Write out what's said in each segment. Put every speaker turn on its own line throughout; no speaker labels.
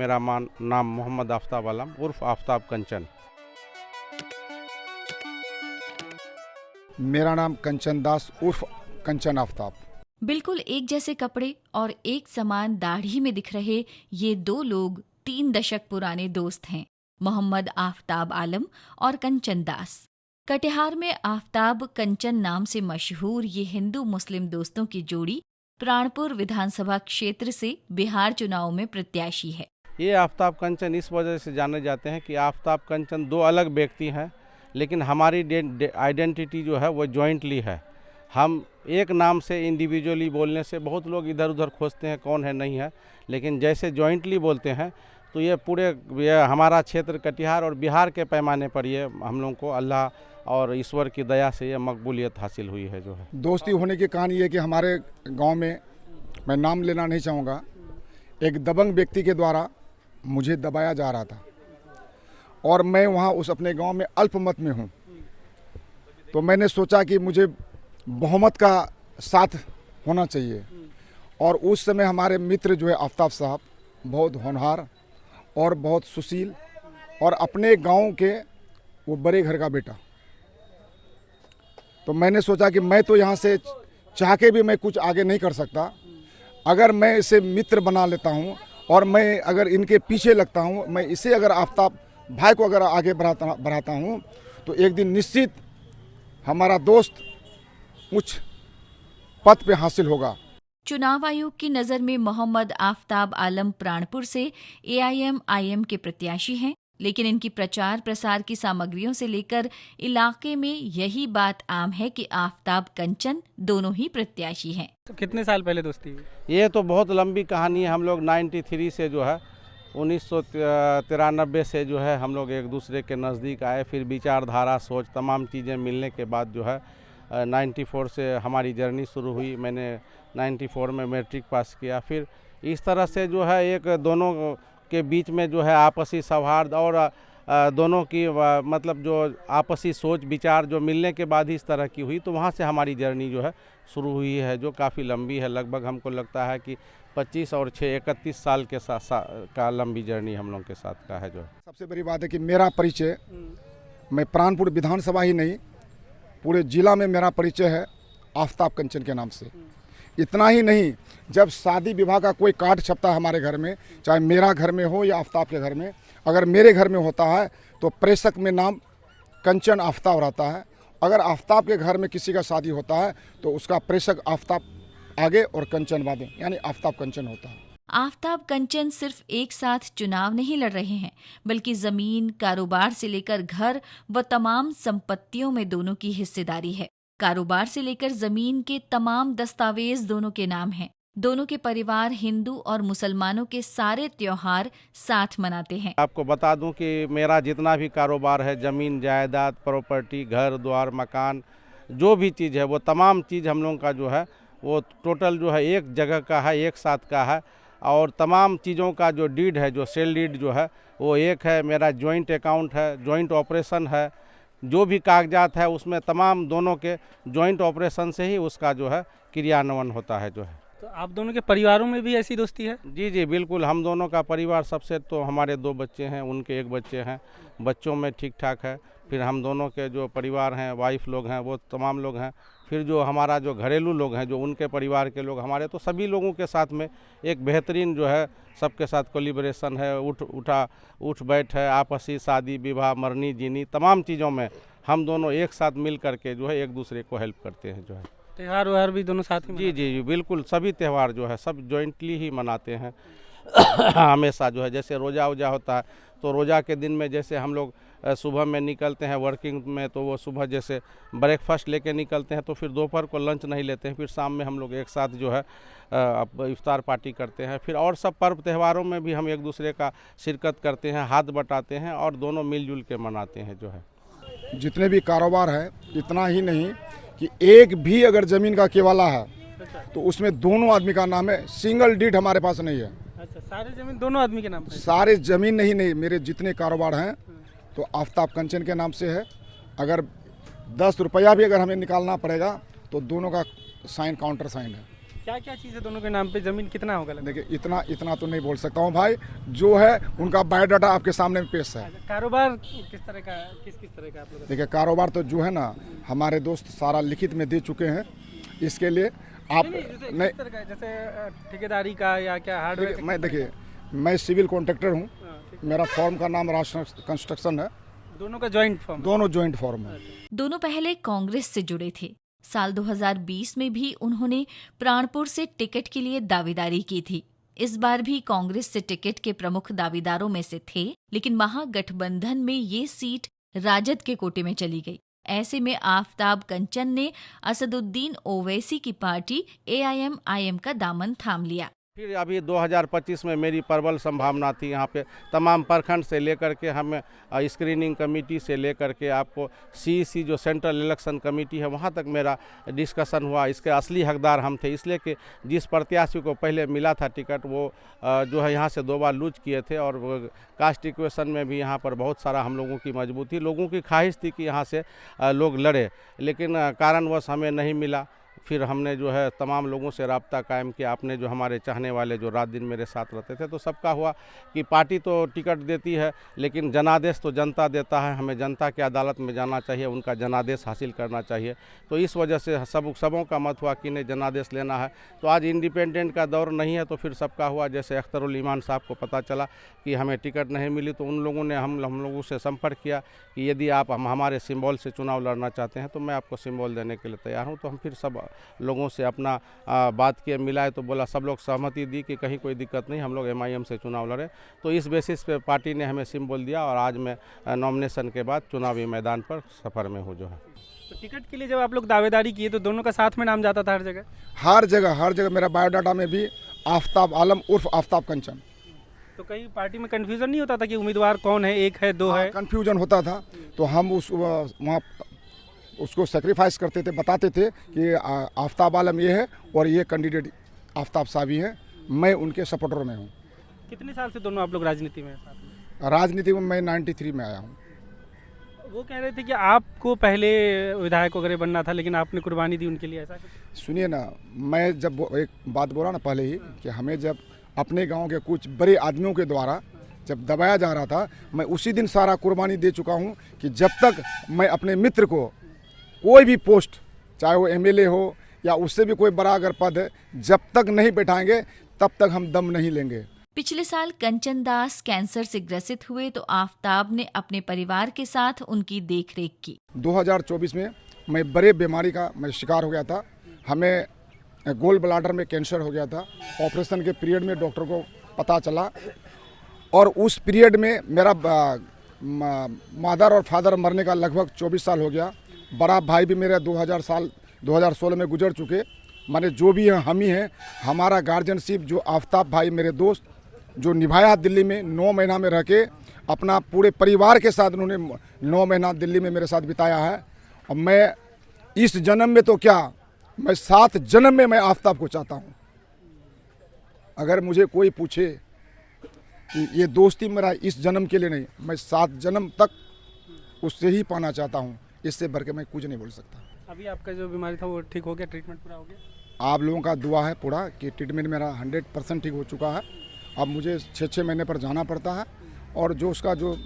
मेरा नाम मोहम्मद आफ्ताब आलम उर्फ आफ्ताब कंचन।
मेरा नाम कंचन दास उर्फ कंचन आफ्ताब।
बिल्कुल एक जैसे कपड़े और एक समान दाढ़ी में दिख रहे ये दो लोग 3 दशक पुराने दोस्त हैं, मोहम्मद आफ्ताब आलम और कंचन दास। कटिहार में आफ्ताब कंचन नाम से मशहूर ये हिंदू मुस्लिम दोस्तों की जोड़ी प्राणपुर विधानसभा क्षेत्र से बिहार चुनाव में प्रत्याशी है।
ये आफ्ताब कंचन इस वजह से जाने जाते हैं कि आफ्ताब कंचन दो अलग व्यक्ति हैं, लेकिन हमारी आइडेंटिटी जो है वो जॉइंटली है। हम एक नाम से इंडिविजुअली बोलने से बहुत लोग इधर उधर खोजते हैं कौन है नहीं है, लेकिन जैसे जॉइंटली बोलते हैं तो ये हमारा क्षेत्र कटिहार और बिहार के पैमाने पर ये हम लोगों को अल्लाह और ईश्वर की दया से ये मकबूलियत हासिल हुई है। जो है
दोस्ती होने की कहानी है कि हमारे गांव में, मैं नाम लेना नहीं चाहूँगा, एक दबंग व्यक्ति के द्वारा मुझे दबाया जा रहा था और मैं वहाँ उस अपने गांव में अल्पमत में हूँ। तो मैंने सोचा कि मुझे बहुमत का साथ होना चाहिए और उस समय हमारे मित्र जो है आफ्ताब साहब बहुत होनहार और बहुत सुशील और अपने गांव के वो बड़े घर का बेटा। तो मैंने सोचा कि मैं तो यहाँ से चाह के भी मैं कुछ आगे नहीं कर सकता, अगर मैं इसे मित्र बना लेता हूँ और मैं अगर इनके पीछे लगता हूँ, मैं इसे अगर आफ्ताब भाई को अगर आगे बढ़ाता हूँ तो एक दिन निश्चित हमारा दोस्त उच्च पद पे हासिल होगा।
चुनाव आयोग की नज़र में मोहम्मद आफ्ताब आलम प्राणपुर से AIM-IM के प्रत्याशी हैं, लेकिन इनकी प्रचार प्रसार की सामग्रियों से लेकर इलाके में यही बात आम है कि आफ्ताब कंचन दोनों ही प्रत्याशी हैं।
तो कितने साल पहले दोस्ती हुई?
ये तो बहुत लंबी कहानी है। हम लोग 93 से जो है 1993 से जो है हम लोग एक दूसरे के नज़दीक आए, फिर विचारधारा सोच तमाम चीज़ें मिलने के बाद जो है 94 से हमारी जर्नी शुरू हुई। मैंने 94 में मैट्रिक पास किया। फिर इस तरह से जो है एक दोनों के बीच में जो है आपसी सौहार्द और दोनों की मतलब जो आपसी सोच विचार जो मिलने के बाद ही इस तरह की हुई, तो वहाँ से हमारी जर्नी जो है शुरू हुई है, जो काफ़ी लंबी है। लगभग हमको लगता है कि 25 और 6 31 साल के का लंबी जर्नी हम लोग के साथ का है। जो
सबसे बड़ी बात है कि मेरा परिचय, मैं प्राणपुर विधानसभा ही नहीं पूरे जिला में मेरा परिचय है आफ्ताब कंचन के नाम से। इतना ही नहीं, जब शादी विवाह का कोई कार्ड छपता है हमारे घर में, चाहे मेरा घर में हो या आफ्ताब के घर में, अगर मेरे घर में होता है तो प्रेषक में नाम कंचन आफ्ताब रहता है। अगर आफ्ताब के घर में किसी का शादी होता है तो उसका प्रेषक आफ्ताब आगे और कंचन बादे, यानी आफ्ताब कंचन होता है।
आफ्ताब कंचन सिर्फ एक साथ चुनाव नहीं लड़ रहे हैं, बल्कि जमीन, कारोबार से लेकर घर व तमाम संपत्तियों में दोनों की हिस्सेदारी है। कारोबार से लेकर जमीन के तमाम दस्तावेज दोनों के नाम हैं। दोनों के परिवार हिंदू और मुसलमानों के सारे त्योहार साथ मनाते हैं।
आपको बता दूं कि मेरा जितना भी कारोबार है, ज़मीन जायदाद, प्रॉपर्टी, घर द्वार, मकान, जो भी चीज़ है वो तमाम चीज़ हम लोगों का जो है वो टोटल जो है एक जगह का है, एक साथ का है। और तमाम चीज़ों का जो डीड है, जो सेल डीड जो है वो एक है। मेरा जॉइंट अकाउंट है, जॉइंट ऑपरेशन है, जो भी कागजात है उसमें तमाम दोनों के जॉइंट ऑपरेशन से ही उसका जो है क्रियान्वयन होता है। जो है
तो आप दोनों के परिवारों में भी ऐसी दोस्ती है?
जी जी बिल्कुल। हम दोनों का परिवार, सबसे तो हमारे 2 बच्चे हैं, उनके 1 बच्चे हैं, बच्चों में ठीक ठाक है। फिर हम दोनों के जो परिवार हैं, वाइफ लोग हैं, वो तमाम लोग हैं। फिर जो हमारा जो घरेलू लोग हैं, जो उनके परिवार के लोग हमारे, तो सभी लोगों के साथ में एक बेहतरीन जो है सबके साथ कोलिब्रेशन है। उठ बैठ है, आपसी शादी विवाह, मरनी जीनी, तमाम चीज़ों में हम दोनों एक साथ मिल करके जो है एक दूसरे को हेल्प करते हैं। जो है
त्यौहार व्योहार भी दोनों साथ में?
जी जी बिल्कुल। सभी त्यौहार जो है सब जॉइंटली ही मनाते हैं हमेशा। जो है जैसे रोज़ा वोजा होता है तो रोज़ा के दिन में जैसे हम लोग सुबह में निकलते हैं वर्किंग में, तो वो सुबह जैसे ब्रेकफास्ट लेके निकलते हैं, तो फिर दोपहर को लंच नहीं लेते हैं। फिर शाम में हम लोग एक साथ जो है इफ्तार पार्टी करते हैं। फिर और सब पर्व त्योहारों में भी हम एक दूसरे का शिरकत करते हैं, हाथ बटाते हैं और दोनों मिलजुल के मनाते हैं। जो है
जितने भी कारोबार है, इतना ही नहीं कि एक भी अगर ज़मीन का केवाला है तो उसमें दोनों आदमी का नाम है। सिंगल डीड हमारे पास नहीं है।
अच्छा, सारे जमीन दोनों आदमी के नाम पे?
सारे ज़मीन नहीं, मेरे जितने कारोबार हैं तो आफ्ताब कंचन के नाम से है। अगर 10 रुपया भी अगर हमें निकालना पड़ेगा तो दोनों का साइन काउंटर साइन है।
क्या क्या चीज़ है दोनों के नाम पे, जमीन कितना होगा लगभग?
देखिए इतना तो नहीं बोल सकता हूँ भाई, जो है उनका बायोडाटा आपके सामने पेश है।
कारोबार किस तरह का, किस तरह का आप लोग?
देखिए कारोबार तो जो है ना हमारे दोस्त सारा लिखित में दे चुके हैं, इसके लिए आप
नहीं, किस तरह का, जैसे ठेकेदारी का या क्या हार्डवेयर?
देखिए मैं सिविल कॉन्ट्रैक्टर हूँ, मेरा फॉर्म का नाम राज कंस्ट्रक्शन है।
दोनों का जॉइंट फॉर्म?
दोनों जॉइंट फॉर्म है।
दोनों पहले कांग्रेस से जुड़े थे। साल 2020 में भी उन्होंने प्राणपुर से टिकट के लिए दावेदारी की थी। इस बार भी कांग्रेस से टिकट के प्रमुख दावेदारों में से थे, लेकिन महागठबंधन में ये सीट राजद के कोटे में चली गई। ऐसे में आफताब कंचन ने असदुद्दीन ओवैसी की पार्टी AIM का दामन थाम लिया।
फिर अभी 2025 में मेरी प्रबल संभावना थी। यहाँ पे तमाम प्रखंड से लेकर के हम स्क्रीनिंग कमेटी से लेकर के आपको CEC जो सेंट्रल इलेक्शन कमेटी है वहाँ तक मेरा डिस्कशन हुआ। इसके असली हकदार हम थे, इसलिए कि जिस प्रत्याशी को पहले मिला था टिकट वो जो है यहाँ से 2 बार लूज किए थे और कास्ट इक्वेशन में भी यहाँ पर बहुत सारा हम लोगों की मजबूती, लोगों की ख्वाहिश थी कि यहाँ से लोग लड़े, लेकिन कारणवश हमें नहीं मिला। फिर हमने जो है तमाम लोगों से राब्ता कायम किया, अपने जो हमारे चाहने वाले जो रात दिन मेरे साथ रहते थे, तो सबका हुआ कि पार्टी तो टिकट देती है लेकिन जनादेश तो जनता देता है, हमें जनता की अदालत में जाना चाहिए, उनका जनादेश हासिल करना चाहिए। तो इस वजह से सबों का मत हुआ कि नहीं जनादेश लेना है। तो आज इंडिपेंडेंट का दौर नहीं है, तो फिर सबका हुआ। जैसे अख्तरुल ईमान साहब को पता चला कि हमें टिकट नहीं मिली तो उन लोगों ने हम लोगों से संपर्क किया कि यदि आप हमारे सिंबल से चुनाव लड़ना चाहते हैं तो मैं आपको सिंबल देने के लिए तैयार हूँ। तो हम फिर सब लोगों से अपना बात किए, मिलाए, तो बोला सब लोग सहमति दी कि कहीं कोई दिक्कत नहीं, हम लोग MIM से चुनाव लड़े। तो इस बेसिस पे पार्टी ने हमें सिंबल दिया और आज मैं नॉमिनेशन के बाद चुनावी मैदान पर सफ़र में हूँ जो है।
तो टिकट के लिए जब आप लोग दावेदारी किए तो दोनों का साथ में नाम जाता था हर जगह?
हर जगह मेरा बायोडाटा में भी आफताब आलम उर्फ आफताब कंचन।
तो कहीं पार्टी में कंफ्यूजन नहीं होता था कि उम्मीदवार कौन है, एक है, दो है?
कंफ्यूजन होता था, तो हम वहाँ उसको सेक्रीफाइस करते थे, बताते थे कि आफताब आलम ये है और ये कैंडिडेट आफताब साहबी हैं, मैं उनके सपोर्टर में हूँ।
कितने साल से दोनों आप लोग राजनीति में साथ में?
राजनीति में मैं 93 में आया हूँ।
वो कह रहे थे कि आपको पहले विधायक वगैरह बनना था लेकिन आपने कुर्बानी दी उनके लिए, ऐसा?
सुनिए ना, मैं जब एक बात बोला ना पहले ही कि हमें जब अपने गांव के कुछ बड़े आदमियों के द्वारा जब दबाया जा रहा था, मैं उसी दिन सारा कुर्बानी दे चुका हूं कि जब तक मैं अपने मित्र को कोई भी पोस्ट, चाहे वो MLA हो या उससे भी कोई बड़ा अगर पद है, जब तक नहीं बैठाएंगे तब तक हम दम नहीं लेंगे।
पिछले साल कंचन दास कैंसर से ग्रसित हुए तो आफताब ने अपने परिवार के साथ उनकी देखरेख की।
2024 में मैं बड़े बीमारी का मैं शिकार हो गया था, हमें गोल ब्लाडर में कैंसर हो गया था। ऑपरेशन के पीरियड में डॉक्टर को पता चला और उस पीरियड में मेरा मदर और फादर मरने का लगभग 24 साल हो गया। बड़ा भाई भी मेरा 2016 में गुजर चुके। माने जो भी हैं हम ही हैं, हमारा गार्जियनशिप जो आफताब भाई मेरे दोस्त जो निभाया दिल्ली में 9 महीना में रह के, अपना पूरे परिवार के साथ उन्होंने 9 महीना दिल्ली में मेरे साथ बिताया है। और मैं इस जन्म में तो क्या, मैं 7 जन्म में मैं आफताब को चाहता हूँ। अगर मुझे कोई पूछे कि ये दोस्ती मेरा इस जन्म के लिए नहीं, मैं 7 जन्म तक उससे ही पाना चाहता हूँ, इससे बढ़ के मैं कुछ नहीं बोल सकता।
अभी आपका जो बीमारी था वो ठीक हो गया, ट्रीटमेंट पूरा हो गया?
आप लोगों का दुआ है पूरा कि ट्रीटमेंट मेरा 100% ठीक हो चुका है। अब मुझे 6 महीने पर जाना पड़ता है और जो उसका जो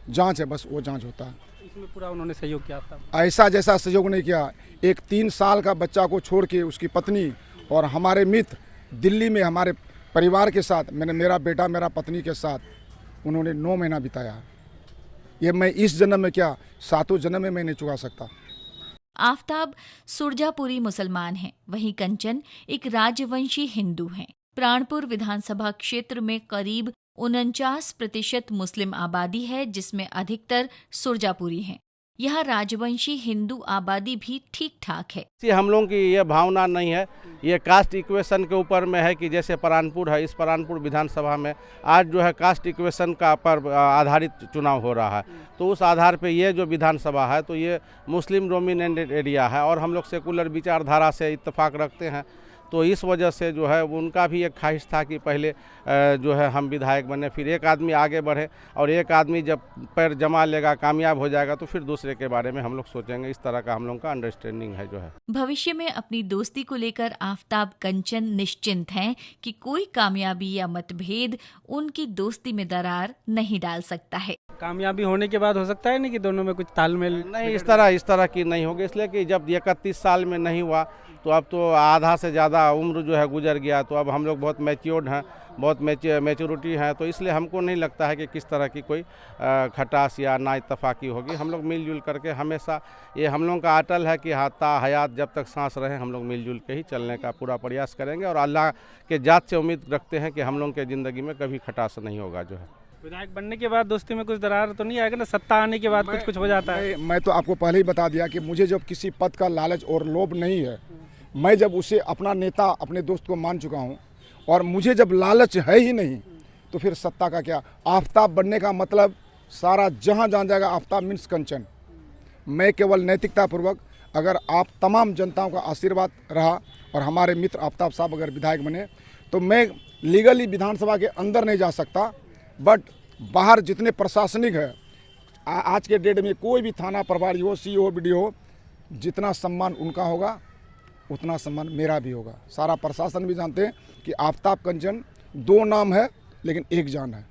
जांच है बस वो जांच होता है।
इसमें पूरा उन्होंने सहयोग किया था?
ऐसा जैसा सहयोग नहीं किया। एक 3 साल का बच्चा को छोड़ के उसकी पत्नी और हमारे मित्र दिल्ली में हमारे परिवार के साथ, मेरा बेटा मेरा पत्नी के साथ उन्होंने 9 महीना बिताया। ये मैं इस जन्म में क्या 7 जन्म में मैं नहीं चुका सकता।
आफताब सुरजापुरी मुसलमान हैं, वहीं कंचन एक राजवंशी हिंदू हैं। प्राणपुर विधानसभा क्षेत्र में करीब 49% मुस्लिम आबादी है, जिसमें अधिकतर सुरजापुरी हैं। यहाँ राजवंशी हिंदू आबादी भी ठीक ठाक है।
हम लोगों की ये भावना नहीं है, ये कास्ट इक्वेशन के ऊपर में है कि जैसे प्राणपुर है, इस प्राणपुर विधानसभा में आज जो है कास्ट इक्वेशन का पर आधारित चुनाव हो रहा है। तो उस आधार पे ये जो विधानसभा है तो ये मुस्लिम डोमिनेटेड एरिया है और हम लोग सेकुलर विचारधारा से इत्तेफाक रखते हैं। तो इस वजह से जो है उनका भी एक ख्वाहिश था कि पहले जो है हम विधायक बने, फिर एक आदमी आगे बढ़े और एक आदमी जब पैर जमा लेगा, कामयाब हो जाएगा तो फिर दूसरे के बारे में हम लोग सोचेंगे। इस तरह का हम लोग का अंडरस्टैंडिंग है जो है।
भविष्य में अपनी दोस्ती को लेकर आफताब कंचन निश्चिंत हैं कि कोई कामयाबी या मतभेद उनकी दोस्ती में दरार नहीं डाल सकता है।
कामयाबी होने के बाद हो सकता है नहीं कि दोनों में कुछ तालमेल?
नहीं, इस तरह की नहीं होगी, इसलिए कि जब 31 साल में नहीं हुआ तो अब तो आधा से ज़्यादा उम्र जो है गुजर गया, तो अब हम लोग बहुत मैच्योर्ड हैं, बहुत मैच्योरिटी है, तो इसलिए हमको नहीं लगता है कि किस तरह की कोई खटास या ना इत्तफाकी होगी। हम लोग मिलजुल करके हमेशा, ये हम लोग का अटल है कि ता हयात जब तक सांस रहे हम लोग मिलजुल के ही चलने का पूरा प्रयास करेंगे और अल्लाह के जात से उम्मीद रखते हैं कि हम लोग के ज़िंदगी में कभी खटास नहीं होगा जो है।
विधायक बनने के बाद दोस्ती में कुछ दरार तो नहीं आएगा ना? सत्ता आने के बाद कुछ हो जाता है।
मैं तो आपको पहले ही बता दिया कि मुझे जब किसी पद का लालच और लोभ नहीं है, मैं जब उसे अपना नेता, अपने दोस्त को मान चुका हूँ और मुझे जब लालच है ही नहीं तो फिर सत्ता का क्या? आफताब बनने का मतलब सारा जहां जान जाएगा आफताब मीन्स कंचन। मैं केवल नैतिकतापूर्वक, अगर आप तमाम जनताओं का आशीर्वाद रहा और हमारे मित्र आफताब साहब अगर विधायक बने तो मैं लीगली विधानसभा के अंदर नहीं जा सकता, बट बाहर जितने प्रशासनिक है, आज के डेट में कोई भी थाना प्रभारी हो, सीईओ हो, बीडीओ हो, जितना सम्मान उनका होगा उतना सम्मान मेरा भी होगा। सारा प्रशासन भी जानते हैं कि आफताब कंचन 2 नाम है लेकिन 1 जान है।